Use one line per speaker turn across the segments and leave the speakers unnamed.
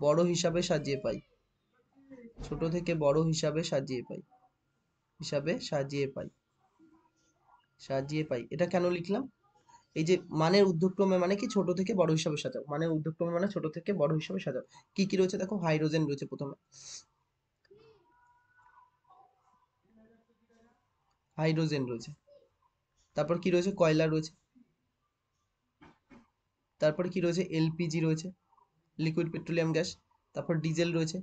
বড় হিসাবে সাজিয়ে পাই, ছোট থেকে বড় হিসাবে সাজিয়ে পাই, হিসাবে সাজিয়ে পাই, সাজিয়ে পাই। এটা কেন লিখলাম? এই যে মানের ঊর্ধ্বক্রমে মানে কি, ছোট থেকে বড় হিসাবে সাজাও, মানের ঊর্ধ্বক্রমে মানে ছোট থেকে বড় হিসাবে সাজাও। কি কি রয়েছে দেখো, হাইড্রোজেন রয়েছে প্রথমে, হাইড্রোজেন রয়েছে, তারপর কি রয়েছে, কয়লা রয়েছে, তারপরে কি রয়েছে, এলপিজি রয়েছে, লিকুইড পেট্রোলিয়াম গ্যাস, তারপর ডিজেল রয়েছে,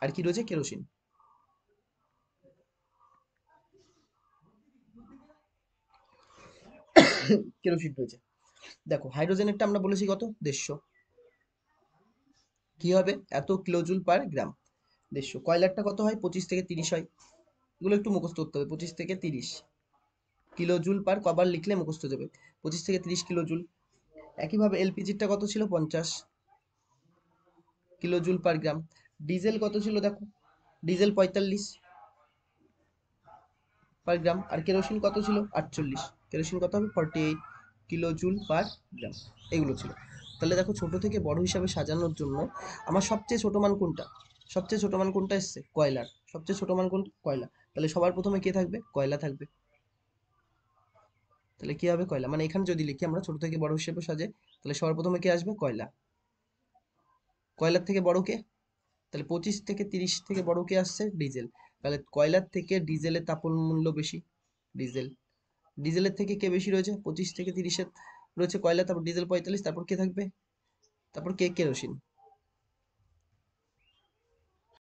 আর কি রয়েছে, কেরোসিন। কেরোসিন রয়েছে। দেখো হাইড্রোজেনেরটা আমরা বলেছি কত, 150, কি হবে, এত কিলোজুল পার গ্রাম, 150। কয়লারটা কত হয়, 25 থেকে 30 হয়, এগুলো একটু মুখস্থ করতে হবে, 25 থেকে 30 কিলোজুল পার, কবার লিখলে মুখস্থ যাবে, 25 থেকে 30 কিলোজুল। একইভাবে এলপিজিরটা কত ছিল, 50 কিলোজুল পার গ্রাম। ডিজেল কত ছিল দেখো, ডিজেল 45 পার গ্রাম। আর কেরোসিন কত ছিল, 48, কেরোসিন কত হবে, 48 কিলোজুল পার গ্রাম। এগুলো ছিল। তাহলে দেখো ছোট থেকে বড় হিসাবে সাজানোর জন্য আমার সবচেয়ে ছোট মান কোনটা, সবচেয়ে ছোট মান কোনটা এসছে, কয়লার, সবচেয়ে ছোট মান কোনটা, কয়লা। তাহলে সবার প্রথমে কে থাকবে, কয়লা থাকবে। তাহলে কি হবে, কয়লা। মানে এখানে যদি লিখি আমরা ছোট থেকে বড় হিসেবে সাজে, তাহলে সবার প্রথমে কে আসবে, কয়লা। কয়লার থেকে বড় কে, তাহলে 25 থেকে 30 থেকে বড় কে আসছে, ডিজেল। তাহলে কয়লার থেকে ডিজেলের তাপন মূল্য বেশি, ডিজেল। ডিজেলের থেকে কে বেশি রয়েছে, 25 থেকে 30-এর রয়েছে কয়লা, তারপর ডিজেল 45, তারপর কে থাকবে, তারপর কে, কেরোসিন।